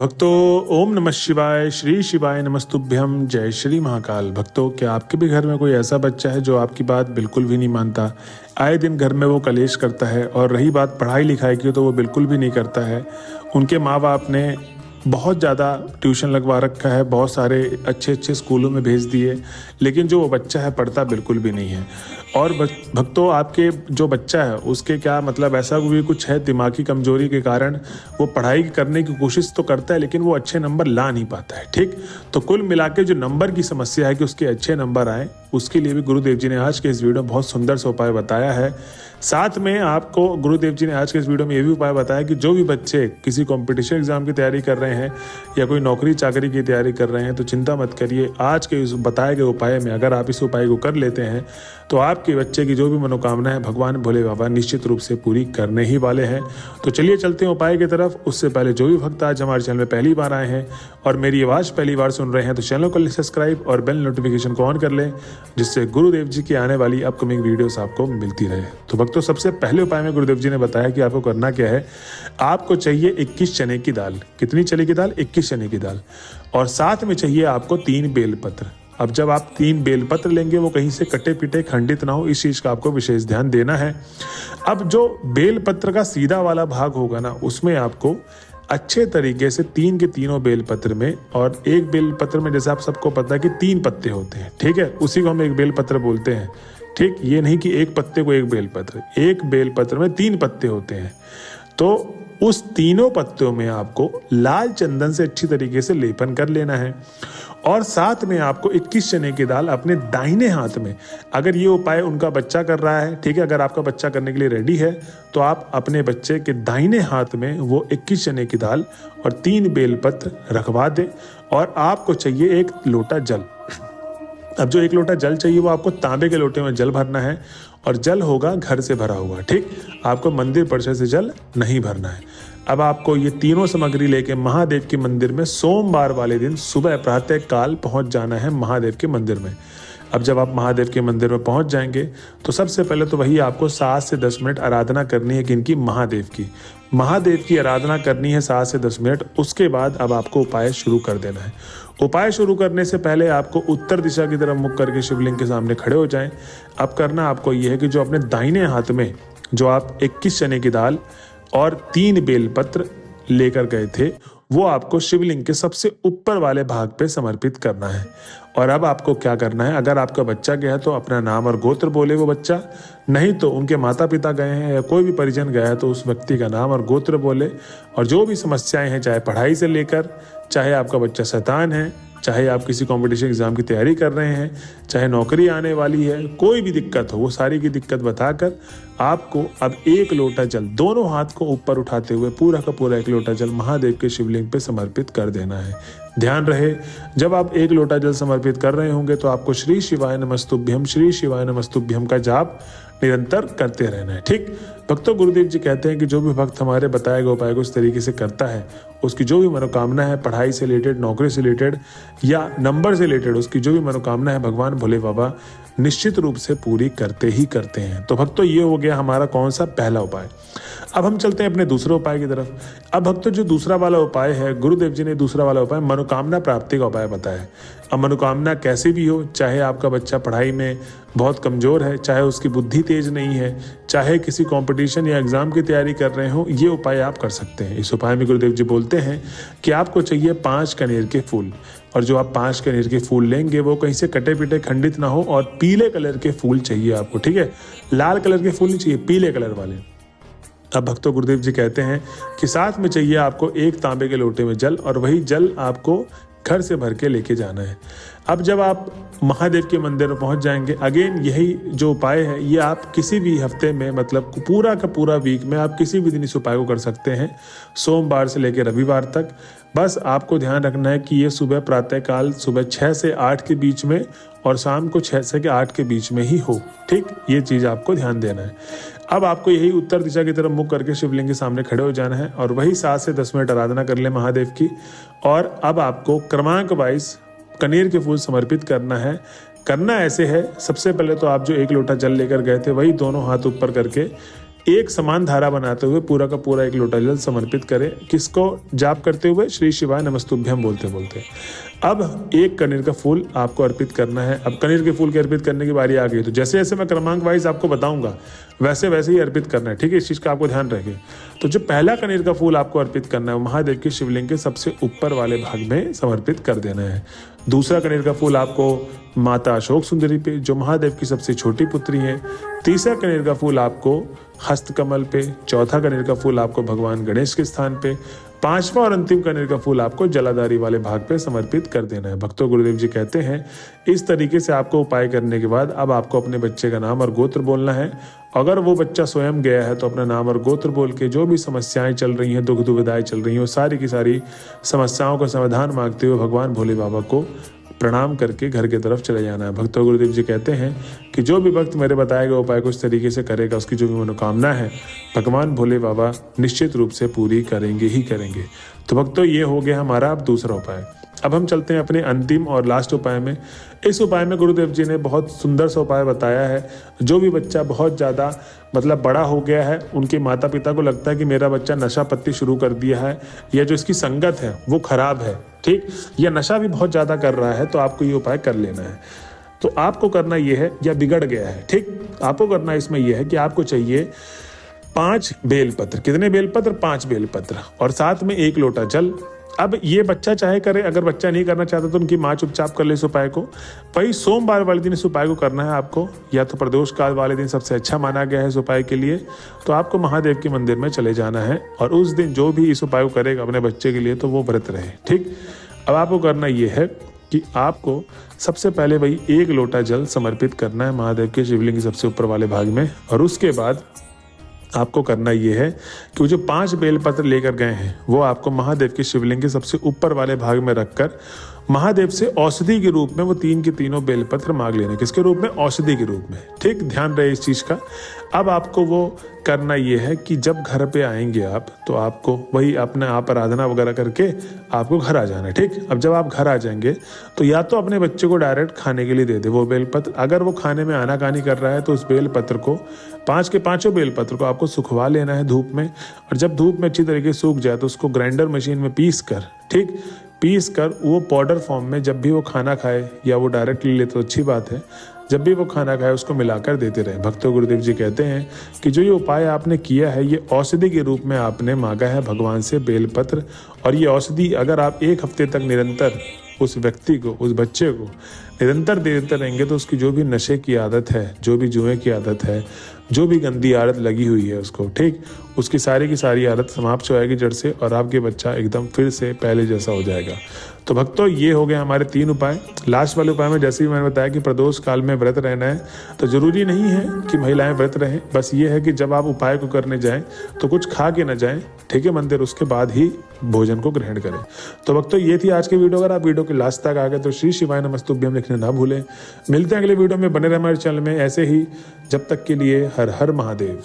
भक्तों, ओम नमः शिवाय, श्री शिवाय नमस्तुभ्यम, जय श्री महाकाल। भक्तों, क्या आपके भी घर में कोई ऐसा बच्चा है जो आपकी बात बिल्कुल भी नहीं मानता? आए दिन घर में वो कलेश करता है, और रही बात पढ़ाई लिखाई की तो वो बिल्कुल भी नहीं करता है। उनके माँ बाप ने बहुत ज़्यादा ट्यूशन लगवा रखा है, बहुत सारे अच्छे अच्छे स्कूलों में भेज दिए, लेकिन जो वो बच्चा है पढ़ता बिल्कुल भी नहीं है। और भक्तों, आपके जो बच्चा है उसके क्या मतलब ऐसा भी कुछ है, दिमागी कमजोरी के कारण वो पढ़ाई करने की कोशिश तो करता है लेकिन वो अच्छे नंबर ला नहीं पाता है। ठीक, तो कुल मिला के जो नंबर की समस्या है कि उसके अच्छे नंबर आए, उसके लिए भी गुरुदेव जी ने आज के इस वीडियो में बहुत सुंदर सा उपाय बताया है। साथ में आपको गुरुदेव जी ने आज के इस वीडियो में ये भी उपाय बताया कि जो भी बच्चे किसी कंपटीशन एग्जाम की तैयारी कर रहे हैं या कोई नौकरी चाकरी की तैयारी कर रहे हैं तो चिंता मत करिए। आज के इस बताए गए उपाय में अगर आप इस उपाय को कर लेते हैं तो आपके बच्चे की जो भी मनोकामना है भगवान भोले बाबा निश्चित रूप से पूरी करने ही वाले हैं। तो चलिए चलते हैं उपाय की तरफ। उससे पहले जो भी भक्त आज हमारे चैनल में पहली बार आए हैं और मेरी आवाज़ पहली बार सुन रहे हैं तो चैनल को सब्सक्राइब और बेल नोटिफिकेशन को ऑन कर लें, जिससे गुरुदेव जी की आने वाली अपकमिंग वीडियोस आपको मिलती रहे। तो भक्तों, सबसे पहले उपाय में गुरुदेव जी ने बताया कि आपको करना क्या है। आपको चाहिए 21 चने की दाल। कितनी चने की दाल? 21 चने की दाल। और साथ में चाहिए आपको 3 बेलपत्र। अब जब आप 3 बेलपत्र लेंगे वो कहीं से कटे पिटे खंडित ना हो, इस चीज का आपको विशेष ध्यान देना है। अब जो बेलपत्र का सीधा वाला भाग होगा ना, उसमें आपको अच्छे तरीके से 3 के तीनों बेलपत्र में, और एक बेलपत्र में जैसे आप सबको पता है कि 3 पत्ते होते हैं, ठीक है, उसी को हम एक बेलपत्र बोलते हैं। ठीक, ये नहीं कि एक पत्ते को एक बेलपत्र, एक बेलपत्र में 3 पत्ते होते हैं। तो उस तीनों पत्तों में आपको लाल चंदन से अच्छी तरीके से लेपन कर लेना है। और साथ में आपको 21 चने की दाल अपने दाहिने हाथ में, अगर ये उपाय उनका बच्चा कर रहा है, ठीक है, अगर आपका बच्चा करने के लिए रेडी है तो आप अपने बच्चे के दाहिने हाथ में वो 21 चने की दाल और 3 बेलपत्र रखवा दें। और आपको चाहिए 1 लोटा जल। अब जो 1 लोटा जल चाहिए वो आपको तांबे के लोटे में जल भरना है, और जल होगा घर से भरा हुआ। ठीक, आपको मंदिर परिसर से जल नहीं भरना है। अब आपको ये तीनों सामग्री लेके महादेव के मंदिर में सोमवार वाले दिन सुबह प्रातः काल पहुंच जाना है महादेव के मंदिर में। अब जब आप महादेव के मंदिर में पहुंच जाएंगे तो सबसे पहले तो वही आपको 7 से 10 मिनट आराधना करनी है। किनकी? महादेव की आराधना करनी है 7 से 10 मिनट। उसके बाद अब आपको उपाय शुरू कर देना है। उपाय शुरू करने से पहले आपको उत्तर दिशा की तरफ मुख करके शिवलिंग के सामने खड़े हो जाएं। अब करना आपको यह है कि जो अपने दाहिने हाथ में जो आप 21 चने की दाल और 3 बेलपत्र लेकर गए थे वो आपको शिवलिंग के सबसे ऊपर वाले भाग पे समर्पित करना है। और अब आपको क्या करना है, अगर आपका बच्चा गया है तो अपना नाम और गोत्र बोले वो बच्चा, नहीं तो उनके माता पिता गए हैं या कोई भी परिजन गया है तो उस व्यक्ति का नाम और गोत्र बोले। और जो भी समस्याएं हैं, चाहे पढ़ाई से लेकर, चाहे आपका बच्चा शैतान है, चाहे आप किसी कंपटीशन एग्जाम की तैयारी कर रहे हैं, चाहे नौकरी आने वाली है, कोई भी दिक्कत हो, वो सारी की दिक्कत बताकर आपको अब 1 लोटा जल दोनों हाथ को ऊपर उठाते हुए पूरा का पूरा 1 लोटा जल महादेव के शिवलिंग पे समर्पित कर देना है। ध्यान रहे, जब आप 1 लोटा जल समर्पित कर रहे होंगे तो आपको श्री शिवाय नमस्तुभ्यम, श्री शिवाय नमस्तुभ्यम का जाप निरंतर करते रहना है। ठीक, भक्तों, गुरुदेव जी कहते हैं कि जो भी भक्त हमारे बताए गए उपाय को इस तरीके से करता है, उसकी जो भी मनोकामना है, पढ़ाई से रिलेटेड, नौकरी से रिलेटेड या नंबर से रिलेटेड, उसकी जो भी मनोकामना है भगवान भोले बाबा निश्चित रूप से पूरी करते ही करते हैं। तो भक्तों, ये हो गया हमारा कौन सा? पहला उपाय। अब हम चलते हैं अपने दूसरे उपाय की तरफ। अब भक्तों, जो दूसरा वाला उपाय है, गुरुदेव जी ने दूसरा वाला उपाय मनोकामना प्राप्ति का उपाय बताया। अब मनोकामना कैसी भी हो, चाहे आपका बच्चा पढ़ाई में बहुत कमजोर है, चाहे उसकी बुद्धि तेज नहीं है, चाहे किसी कंपटीशन या एग्जाम की तैयारी कर रहे हो, ये उपाय आप कर सकते हैं। इस उपाय में गुरुदेव जी बोलते हैं कि आपको चाहिए 5 कनेर के फूल। और जो आप 5 कनेर के फूल लेंगे वो कहीं से कटे पिटे खंडित ना हो, और पीले कलर के फूल चाहिए आपको। ठीक है, लाल कलर के फूल नहीं चाहिए, पीले कलर वाले। अब भक्तों, गुरुदेव जी कहते हैं कि साथ में चाहिए आपको 1 तांबे के लोटे में जल, और वही जल आपको घर से भर के लेके जाना है। अब जब आप महादेव के मंदिर में पहुंच जाएंगे, अगेन यही जो उपाय है ये आप किसी भी हफ्ते में, मतलब पूरा का पूरा वीक में आप किसी भी दिन इस उपाय को कर सकते हैं, सोमवार से लेकर रविवार तक। बस आपको ध्यान रखना है कि ये सुबह प्रातःकाल सुबह 6 से 8 के बीच में और शाम को 6 से 8 के बीच में ही हो। ठीक, ये चीज़ आपको ध्यान देना है। अब आपको यही उत्तर दिशा की तरफ मुख करके शिवलिंग के सामने खड़े हो जाना है, और वही 7 से 10 मिनट आराधना कर ले महादेव की। और अब आपको क्रमांक वाइज कनेर के फूल समर्पित करना है। करना ऐसे है, सबसे पहले तो आप जो 1 लोटा जल लेकर गए थे वही दोनों हाथ ऊपर करके एक समान धारा बनाते हुए पूरा का पूरा 1 लोटा जल समर्पित करें। किसको जाप करते हुए? श्री शिवाय नमस्तुभ्यम बोलते बोलते। अब 1 कनेर का फूल आपको अर्पित करना है। अब कनेर के फूल के अर्पित करने की बारी आ गई, तो जैसे जैसे मैं क्रमांक वाइज आपको बताऊंगा वैसे वैसे ही अर्पित करना है, ठीक है? इस चीज़ का आपको ध्यान रखें। तो जो पहला कनेर का फूल आपको अर्पित करना है वो महादेव के शिवलिंग के सबसे ऊपर वाले भाग में समर्पित कर देना है। दूसरा कनेर का फूल आपको माता अशोक सुंदरी पे, जो महादेव की सबसे छोटी पुत्री है। तीसरा कनेर का फूल आपको हस्तकमल पे। चौथा कनेर का फूल आपको भगवान गणेश के स्थान पे। 5वां और अंतिम कनेर का फूल आपको जलाधारी वाले भाग पे समर्पित कर देना है। भक्तों, गुरुदेव जी कहते हैं इस तरीके से आपको उपाय करने के बाद अब आपको अपने बच्चे का नाम और गोत्र बोलना है। अगर वो बच्चा स्वयं गया है तो अपना नाम और गोत्र बोल के जो भी समस्याएं चल रही हैं, दुख दुविधाएं चल रही हैं, वो सारी की सारी समस्याओं का समाधान मांगते हुए भगवान भोले बाबा को प्रणाम करके घर की तरफ चले जाना है। भक्तों, गुरुदेव जी कहते हैं कि जो भी भक्त मेरे बताए गए उपाय को इस तरीके से करेगा, उसकी जो भी मनोकामना है भगवान भोले बाबा निश्चित रूप से पूरी करेंगे ही करेंगे। तो भक्तों, ये हो गया हमारा अब दूसरा उपाय। अब हम चलते हैं अपने अंतिम और लास्ट उपाय में। इस उपाय में गुरुदेव जी ने बहुत सुंदर सा उपाय बताया है। जो भी बच्चा बहुत ज़्यादा बड़ा हो गया है, उनके माता पिता को लगता है कि मेरा बच्चा नशा पत्ती शुरू कर दिया है, या जो इसकी संगत है वो खराब है, ठीक, या नशा भी बहुत ज़्यादा कर रहा है, तो आपको ये उपाय कर लेना है। तो आपको करना ये है, या बिगड़ गया है, ठीक, आपको करना इसमें यह है कि आपको चाहिए 5 बेलपत्र। कितने बेलपत्र? 5 बेलपत्र, और साथ में 1 लोटा जल। अब ये बच्चा चाहे करे, अगर बच्चा नहीं करना चाहता तो उनकी माँ चुपचाप कर ले इस उपाय को। भाई सोमवार वाले दिन इस उपाय को करना है आपको, या तो प्रदोष काल वाले दिन सबसे अच्छा माना गया है इस उपाय के लिए। तो आपको महादेव के मंदिर में चले जाना है, और उस दिन जो भी इस उपाय को करेगा अपने बच्चे के लिए तो वो व्रत रहे, ठीक। अब आपको करना ये है कि आपको सबसे पहले भाई 1 लोटा जल समर्पित करना है महादेव के शिवलिंग के सबसे ऊपर वाले भाग में, और उसके बाद आपको करना ये है कि वो जो 5 बेलपत्र लेकर गए हैं वो आपको महादेव के शिवलिंग के सबसे ऊपर वाले भाग में रखकर महादेव से औषधि के रूप में वो 3 के तीनों बेलपत्र मांग लेने। किसके रूप में? औषधि के रूप में, ठीक, ध्यान रहे इस चीज़ का। अब आपको वो करना ये है कि जब घर पे आएंगे आप, तो आपको वही अपने आप आराधना वगैरह करके आपको घर आ जाना है, ठीक। अब जब आप घर आ जाएंगे तो या तो अपने बच्चे को डायरेक्ट खाने के लिए दे दे वो बेलपत्र। अगर वो खाने में आनाकानी कर रहा है तो उस बेलपत्र को 5 के 5 बेलपत्र को आपको सुखवा लेना है धूप में, और जब धूप में अच्छी तरीके से सूख जाए तो उसको ग्राइंडर मशीन में पीस कर, ठीक, पीस कर वो पाउडर फॉर्म में जब भी वो खाना खाए, या वो डायरेक्ट ले ले तो अच्छी बात है, जब भी वो खाना खाए उसको मिलाकर देते रहे। भक्तों, गुरुदेव जी कहते हैं कि जो ये उपाय आपने किया है ये औषधि के रूप में आपने मांगा है भगवान से बेलपत्र, और ये औषधि अगर आप 1 हफ्ते तक निरंतर उस व्यक्ति को, उस बच्चे को निरंतर देते रहेंगे तो उसकी जो भी नशे की आदत है, जो भी जुए की आदत है, जो भी गंदी आदत लगी हुई है उसको, ठीक, उसकी सारी की सारी आदत समाप्त हो जाएगी जड़ से, और आपके बच्चा एकदम फिर से पहले जैसा हो जाएगा। तो भक्तों, ये हो गए हमारे 3 उपाय। लास्ट वाले उपाय में जैसे ही मैंने बताया कि प्रदोष काल में व्रत रहना है, तो जरूरी नहीं है कि महिलाएं व्रत रहें, बस ये है कि जब आप उपाय को करने जाएं तो कुछ खा के न जाएं, ठीक है, मंदिर, उसके बाद ही भोजन को ग्रहण करें। तो भक्तों, ये थी आज की वीडियो। अगर आप वीडियो के लास्ट तक आ गए तो श्री शिवाय नमस्तुभ्यम लिखना ना भूलें। मिलते हैं अगले वीडियो में, बने रहे हमारे चैनल में ऐसे ही। जब तक के लिए हर हर महादेव।